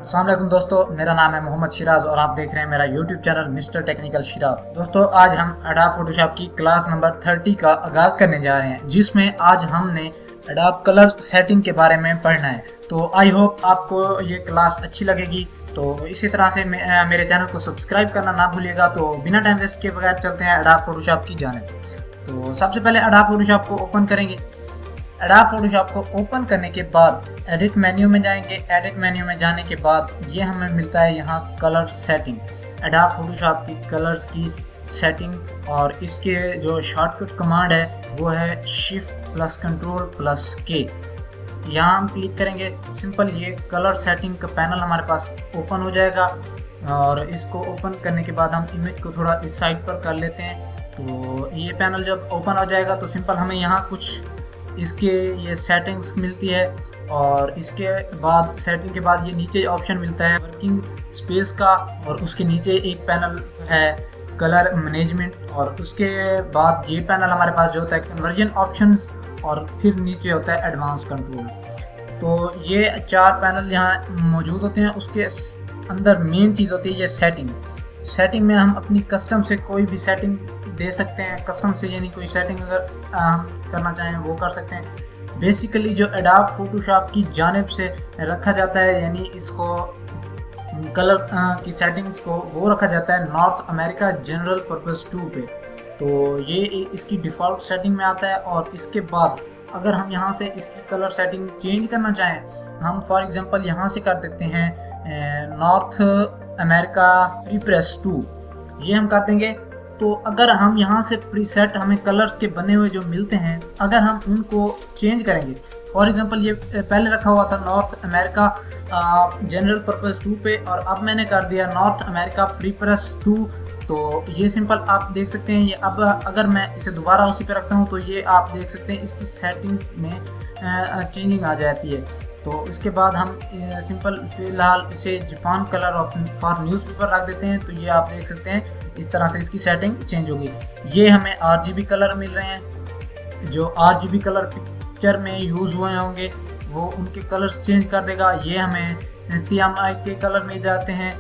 अस्सलाम वालेकुम दोस्तों, मेरा नाम है मोहम्मद शिराज और आप देख रहे हैं मेरा YouTube channel mister technical Siraj. दोस्तों, आज हम एडोब फोटोशॉप की क्लास नंबर 30 का आगाज करने जा रहे हैं, जिसमें आज हमने एडोब कलर सेटिंग के बारे में पढ़ना है। तो आई होप आपको ये क्लास अच्छी लगेगी। तो इसी तरह से मेरे चैनल को सब्सक्राइब करना ना भूलिएगा। तो बिना टाइम वेस्ट के बगैर चलते हैं एडोब फोटोशॉप की जानिब। तो सबसे पहले एडोब फोटोशॉप को ओपन करेंगे। एडोब फोटोशॉप को ओपन करने के बाद एडिट मेन्यू में जाएंगे। एडिट मेन्यू में जाने के बाद ये हमें मिलता है यहाँ कलर सेटिंग, एडोब फोटोशॉप की कलर्स की सेटिंग। और इसके जो शॉर्टकट कमांड है वो है शिफ्ट प्लस कंट्रोल प्लस के। यहाँ हम क्लिक करेंगे, सिंपल ये कलर सेटिंग का पैनल हमारे पास ओपन हो जाएगा। और इसको ओपन करने के बाद हम इमेज को थोड़ा इस साइड पर कर लेते हैं। तो ये पैनल जब ओपन हो जाएगा तो सिंपल हमें यहाँ कुछ इसके ये सेटिंग्स मिलती है। और इसके बाद सेटिंग के बाद ये नीचे ऑप्शन मिलता है वर्किंग स्पेस का, और उसके नीचे एक पैनल है कलर मैनेजमेंट। और उसके बाद ये पैनल हमारे पास जो होता है कन्वर्जन ऑप्शंस, और फिर नीचे होता है एडवांस कंट्रोल। तो ये चार पैनल यहाँ मौजूद होते हैं। उसके अंदर मेन चीज़ होती है ये सेटिंग। सेटिंग में हम अपनी कस्टम से कोई भी सेटिंग दे सकते हैं। कस्टम से यानी कोई सेटिंग अगर हम करना चाहें वो कर सकते हैं। बेसिकली जो एडोब फोटोशॉप की जानिब से रखा जाता है, यानी इसको कलर की सेटिंग्स को वो रखा जाता है नॉर्थ अमेरिका जनरल पर्पस 2 पे। तो ये इसकी डिफ़ॉल्ट सेटिंग में आता है। और इसके बाद अगर हम यहाँ से इसकी कलर सेटिंग चेंज करना चाहें, हम फॉर एग्जांपल यहाँ से कर देते हैं नॉर्थ अमेरिका प्रीप्रेस 2, ये हम कर देंगे। तो अगर हम यहाँ से प्रीसेट हमें कलर्स के बने हुए जो मिलते हैं, अगर हम उनको चेंज करेंगे, फॉर एग्जांपल ये पहले रखा हुआ था नॉर्थ अमेरिका जनरल पर्पस 2 पे, और अब मैंने कर दिया नॉर्थ अमेरिका प्रीप्रेस 2। तो ये सिंपल आप देख सकते हैं। ये अब अगर मैं इसे दोबारा उसी पे रखता हूँ तो ये आप देख सकते हैं इसकी सेटिंग में चेंजिंग आ जाती है। तो इसके बाद हम सिंपल फ़िलहाल इसे Japan colour of for newspaper रख देते हैं। तो ये आप देख सकते हैं इस तरह से इसकी सेटिंग चेंज होगी। ये हमें RGB कलर मिल रहे हैं। जो RGB कलर पिक्चर में यूज़ हुए होंगे वो उनके कलर्स चेंज कर देगा। ये हमें CMYK के कलर मिल जाते हैं।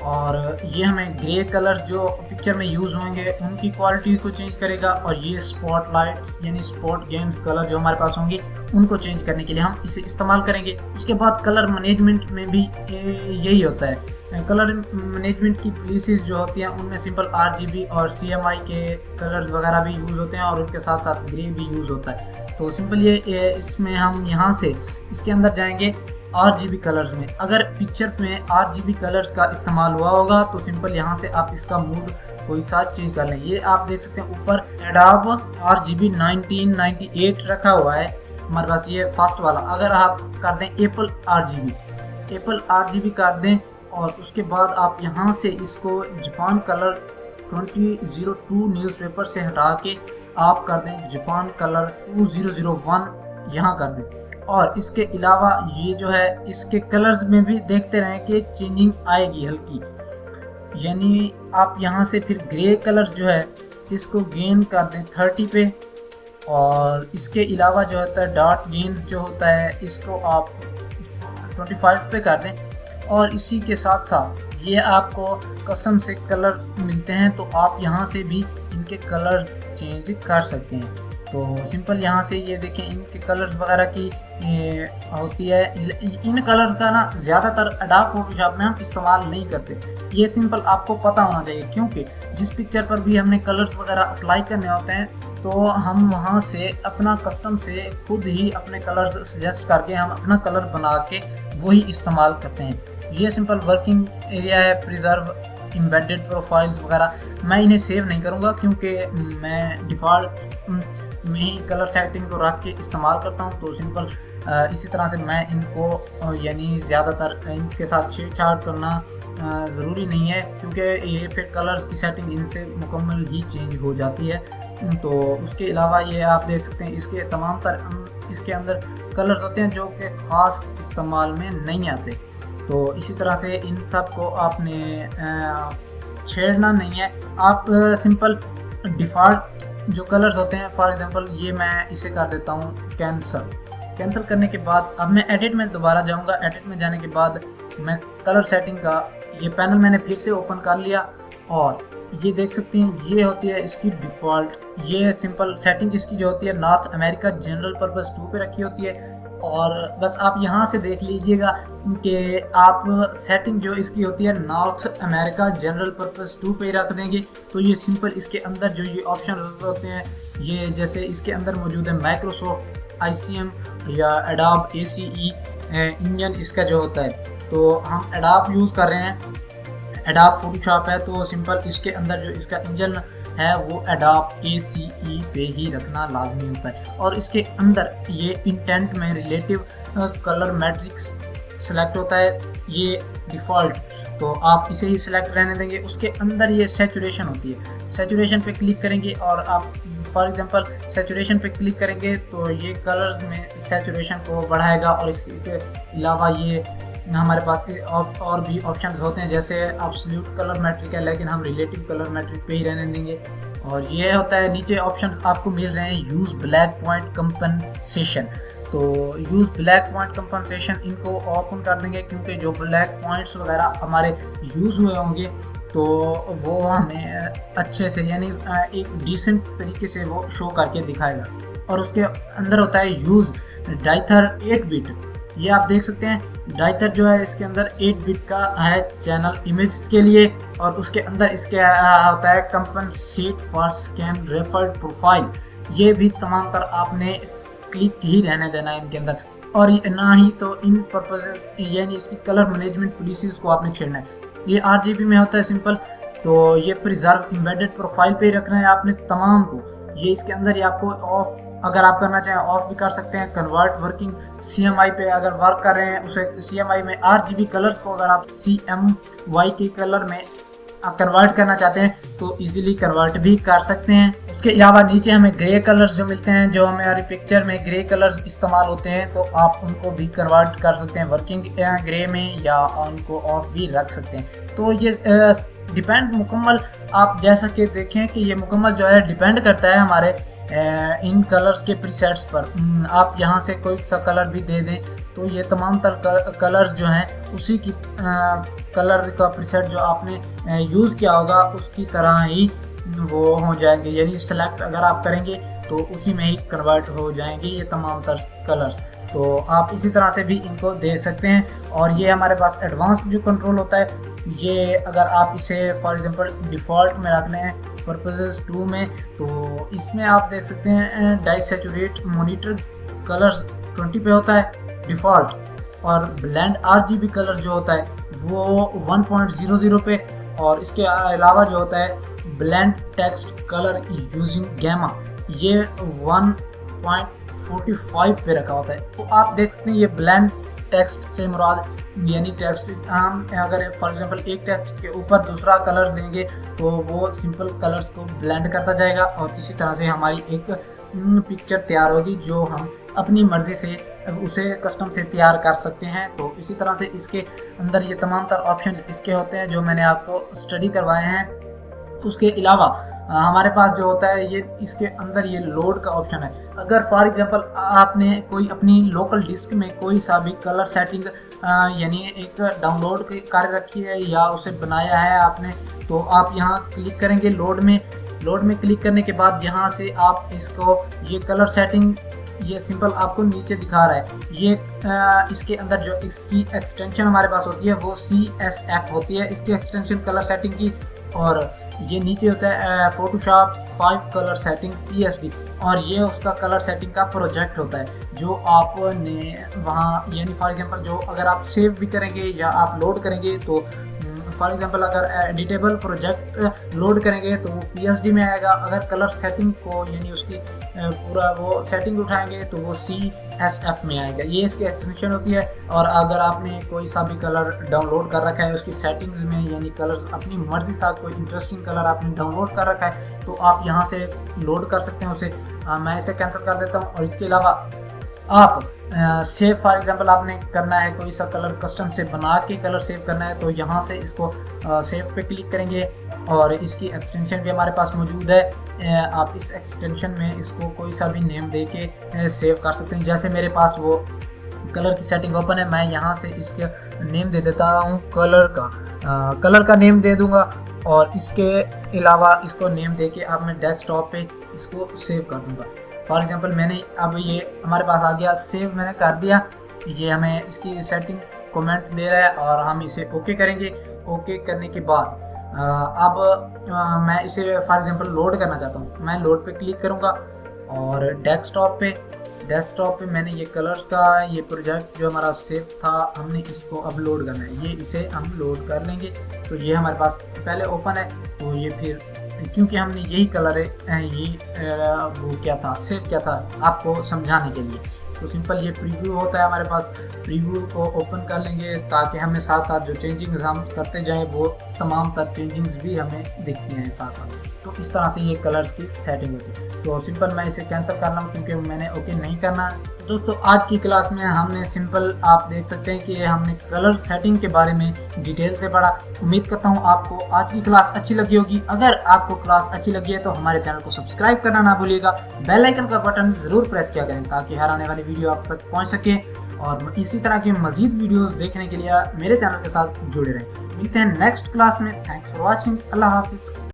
और ये हमें ग्रे कलर्स जो पिक्चर में यूज़ होंगे उनकी क्वालिटी को चेंज करेगा। और ये स्पॉटलाइट्स यानी स्पॉट गेम्स कलर जो हमारे पास होंगे उनको चेंज करने के लिए हम इसे इस्तेमाल करेंगे। उसके बाद कलर मैनेजमेंट में भी यही होता है। कलर मैनेजमेंट की प्लेसेस जो होती हैं उनमें सिंपल RGB और CMYK के कलर्स वगैरह भी यूज़ होते हैं, और उनके साथ साथ ग्रे भी यूज़ होता है। तो सिंपल ये इसमें हम यहाँ से इसके अंदर जाएंगे RGB कलर्स में। अगर पिक्चर में RGB कलर्स का इस्तेमाल हुआ होगा तो सिंपल यहाँ से आप इसका मूड कोई सा चेंज कर लें। ये आप देख सकते हैं ऊपर एडोब RGB 1998 रखा हुआ है हमारे पास, ये फास्ट वाला। अगर आप कर दें एप्पल RGB कर दें, और उसके बाद आप यहाँ से इसको जापान कलर 2002 न्यूज़पेपर से हटा के आप कर दें जापान कलर 2001 यहाँ कर दें। और इसके अलावा ये जो है इसके कलर्स में भी देखते रहें कि चेंजिंग आएगी हल्की। यानी आप यहाँ से फिर ग्रे कलर्स जो है इसको गेन कर दें 30 पे। और इसके अलावा जो होता है डॉट गेन जो होता है इसको आप 25 पे कर दें। और इसी के साथ साथ ये आपको कस्टम से कलर मिलते हैं, तो आप यहाँ से भी इनके कलर्स चेंज कर सकते हैं। तो सिंपल यहाँ से ये देखें इनके कलर्स वगैरह की होती है। इन कलर्स का ना ज़्यादातर एडोब फोटोशॉप में हम इस्तेमाल नहीं करते। ये सिंपल आपको पता होना चाहिए, क्योंकि जिस पिक्चर पर भी हमने कलर्स वगैरह अप्लाई करने होते हैं तो हम वहाँ से अपना कस्टम से खुद ही अपने कलर्स सजेस्ट करके हम अपना कलर बना के वही इस्तेमाल करते हैं। ये सिंपल वर्किंग एरिया है, प्रिजर्व एम्बेडेड प्रोफाइल्स वगैरह। मैं इन्हें सेव नहीं करूँगा क्योंकि मैं डिफ़ॉल्ट में ही कलर सेटिंग को रख के इस्तेमाल करता हूँ। तो सिंपल इसी तरह से मैं इनको यानी ज़्यादातर इनके साथ छेड़छाड़ करना ज़रूरी नहीं है, क्योंकि ये फिर कलर्स की सेटिंग इनसे मुकम्मल ही चेंज हो जाती है। तो उसके अलावा ये आप देख सकते हैं इसके तमाम इसके अंदर कलर्स होते हैं जो कि ख़ास इस्तेमाल में नहीं आते। तो इसी तरह से इन सब को आपने छेड़ना नहीं है। आप सिंपल डिफ़ॉल्ट जो कलर्स होते हैं, फॉर एग्जांपल ये मैं इसे कर देता हूँ कैंसल करने के बाद अब मैं एडिट में दोबारा जाऊँगा। एडिट में जाने के बाद मैं कलर सेटिंग का ये पैनल मैंने फिर से ओपन कर लिया और ये देख सकते हैं ये होती है इसकी डिफ़ॉल्ट। ये सिंपल सेटिंग इसकी जो होती है नॉर्थ अमेरिका जनरल पर्पस 2 पे रखी होती है। और बस आप यहाँ से देख लीजिएगा कि आप सेटिंग जो इसकी होती है नॉर्थ अमेरिका जनरल पर्पस 2 पे रख देंगे तो ये सिंपल इसके अंदर जो ये ऑप्शन होते हैं ये जैसे इसके अंदर मौजूद है माइक्रोसॉफ्ट ICM या एडोब ACE इंजन इसका जो होता है। तो हम एडोब यूज़ कर रहे हैं, एडोब फोटोशॉप है, तो सिंपल इसके अंदर जो इसका इंजन है वो एडोब ACE पे ही रखना लाजमी होता है। और इसके अंदर ये इंटेंट में रिलेटिव कलर मैट्रिक्स सेलेक्ट होता है, ये डिफ़ॉल्ट, तो आप इसे ही सिलेक्ट रहने देंगे। उसके अंदर ये सैचुरेशन होती है, सैचुरेशन पे क्लिक करेंगे और आप फॉर एग्जांपल सैचुरेशन पे क्लिक करेंगे तो ये कलर्स में सैचुरेशन को बढ़ाएगा। और इसके अलावा ये हमारे पास और भी ऑप्शंस होते हैं जैसे एब्सोल्यूट कलर मैट्रिक है, लेकिन हम रिलेटिव कलर मैट्रिक पे ही रहने देंगे। और ये होता है नीचे ऑप्शंस आपको मिल रहे हैं यूज़ ब्लैक पॉइंट कंपनसेशन। तो यूज़ ब्लैक पॉइंट कंपनसेशन इनको ओपन कर देंगे क्योंकि जो ब्लैक पॉइंट्स वगैरह हमारे यूज़ हुए होंगे तो वो हमें अच्छे से यानी एक डिसेंट तरीके से वो शो करके दिखाएगा। और उसके अंदर होता है यूज़ डाइथर 8 बिट, ये आप देख सकते हैं डाइथर जो है इसके अंदर 8 बिट का है चैनल इमेज के लिए। और उसके अंदर इसके होता है compensate for scan referred profile, ये भी तमाम तर आपने क्लिक ही रहने देना है इनके अंदर। और ना ही तो इन पर्पसेस यानी इसकी कलर मैनेजमेंट पॉलिसीज को आपने छेड़ना है। ये RGB में होता है सिंपल, तो ये प्रिजर्व एम्बेडेड प्रोफाइल पे ही रखना है आपने तमाम को। ये इसके अंदर ही आपको ऑफ अगर आप करना चाहें ऑफ भी कर सकते हैं। कन्वर्ट वर्किंग CMY पे अगर वर्क कर रहे हैं उसे CMY में RGB कलर्स को अगर आप CMY के कलर में कन्वर्ट करना चाहते हैं तो इजीली कन्वर्ट भी कर सकते हैं। उसके अलावा नीचे हमें ग्रे कलर्स जो मिलते हैं, जो हमारी पिक्चर में ग्रे कलर्स इस्तेमाल होते हैं तो आप उनको भी कन्वर्ट कर सकते हैं वर्किंग ग्रे में या उनको ऑफ भी रख सकते हैं। तो ये डिपेंड मुकम्मल आप जैसा कि देखें कि ये मुकम्मल जो है डिपेंड करता है हमारे इन कलर्स के प्रीसेट्स पर। आप यहाँ से कोई सा कलर भी दे दें तो ये तमाम तर कलर्स जो हैं उसी की कलर का प्रीसेट जो आपने यूज़ किया होगा उसकी तरह ही वो हो जाएंगे, यानी सेलेक्ट अगर आप करेंगे तो उसी में ही कन्वर्ट हो जाएंगे ये तमाम तर कलर्स। तो आप इसी तरह से भी इनको देख सकते हैं। और ये हमारे पास एडवांस जो कंट्रोल होता है, ये अगर आप इसे फॉर एग्जांपल डिफ़ॉल्ट में रख लें पर्पसेस 2 में तो इसमें आप देख सकते हैं डाई सैचुरेट मॉनिटर कलर्स 20 पे होता है डिफ़ॉल्ट। और ब्लेंड RGB कलर्स जो होता है वो 1.00 पे। और इसके अलावा जो होता है blend text colour using gamma ये 1.45 पे रखा होता है। तो आप देख सकते हैं ये ब्लेंड टेक्स्ट से मुराद यानी टेक्स्ट हम अगर फॉर एग्जांपल एक टेक्स्ट के ऊपर दूसरा कलर देंगे तो वो सिंपल कलर्स को ब्लेंड करता जाएगा और इसी तरह से हमारी एक पिक्चर तैयार होगी जो हम अपनी मर्ज़ी से उसे कस्टम से तैयार कर सकते हैं। तो इसी तरह से इसके अंदर ये तमाम तर ऑप्शंस इसके होते हैं जो मैंने आपको स्टडी करवाए हैं। उसके अलावा हमारे पास जो होता है ये इसके अंदर ये लोड का ऑप्शन है। अगर फॉर एग्जांपल आपने कोई अपनी लोकल डिस्क में कोई सा भी कलर सेटिंग यानी एक डाउनलोड कर रखी है या उसे बनाया है आपने तो आप यहाँ क्लिक करेंगे लोड में क्लिक करने के बाद यहाँ से आप इसको ये कलर सेटिंग ये सिंपल आपको नीचे दिखा रहा है। ये इसके अंदर जो इसकी एक्सटेंशन हमारे पास होती है वो CSF होती है इसकी एक्सटेंशन कलर सेटिंग की। और ये नीचे होता है फोटोशॉप 5 कलर सेटिंग PSD और ये उसका कलर सेटिंग का प्रोजेक्ट होता है जो आपने वहाँ यानी फॉर एग्जांपल जो अगर आप सेव भी करेंगे या आप लोड करेंगे तो फॉर एग्जांपल अगर एडिटेबल प्रोजेक्ट लोड करेंगे तो वो PSD में आएगा। अगर कलर सेटिंग को यानी उसकी पूरा वो सेटिंग उठाएंगे तो वो CSF में आएगा, ये इसकी एक्सटेंशन होती है। और अगर आपने कोई सा भी कलर डाउनलोड कर रखा है उसकी सेटिंग्स में यानी कलर्स अपनी मर्जी से कोई इंटरेस्टिंग कलर आपने डाउनलोड कर रखा है तो आप यहाँ से लोड कर सकते हैं उसे। मैं इसे कैंसिल कर देता हूँ। और इसके अलावा आप सेव फॉर एग्जांपल आपने करना है कोई सा कलर कस्टम से बना के कलर सेव करना है तो यहाँ से इसको सेव पे क्लिक करेंगे और इसकी एक्सटेंशन भी हमारे पास मौजूद है। आप इस एक्सटेंशन में इसको कोई सा भी नेम दे के सेव कर सकते हैं। जैसे मेरे पास वो कलर की सेटिंग ओपन है, मैं यहाँ से इसके नेम दे देता हूँ कलर का, कलर का नेम दे दूंगा। और इसके अलावा इसको नेम दे के अब मैं डेस्कटॉप पे इसको सेव कर दूंगा। फॉर एग्जांपल मैंने अब ये हमारे पास आ गया, सेव मैंने कर दिया। ये हमें इसकी सेटिंग कमेंट दे रहा है और हम इसे ओके करेंगे। ओके करने के बाद अब मैं इसे फॉर एग्जांपल लोड करना चाहता हूँ, मैं लोड पे क्लिक करूँगा और डेस्कटॉप पे मैंने ये कलर्स का ये प्रोजेक्ट जो हमारा सेव था, हमने इसको अब लोड करना है। ये इसे हम लोड कर लेंगे तो ये हमारे पास पहले ओपन है। तो ये फिर क्योंकि हमने यही कलर है, यही वो क्या था, सेव किया था आपको समझाने के लिए। तो सिंपल ये प्रीव्यू होता है हमारे पास, प्रीव्यू को ओपन कर लेंगे ताकि हमें साथ साथ जो चेंजिंग्स हम करते जाएं वो तमाम तर चेंजिंग्स भी हमें दिखती हैं साथ साथ। तो इस तरह से ये कलर्स की सेटिंग होती है। तो सिंपल मैं इसे कैंसिल कर रहा हूँ क्योंकि मैंने ओके नहीं करना। दोस्तों आज की क्लास में हमने सिंपल, आप देख सकते हैं कि हमने कलर सेटिंग के बारे में डिटेल से पढ़ा। उम्मीद करता हूँ आपको आज की क्लास अच्छी लगी होगी। अगर आपको क्लास अच्छी लगी है तो हमारे चैनल को सब्सक्राइब करना ना भूलिएगा, बेल आइकन का बटन जरूर प्रेस किया करें ताकि हर आने वाली वीडियो आप तक पहुँच सके। और इसी तरह की मजीद वीडियोज़ देखने के लिए मेरे चैनल के साथ जुड़े रहें। मिलते हैं नेक्स्ट क्लास में। Thanks for watching. अल्लाह हाफिज़।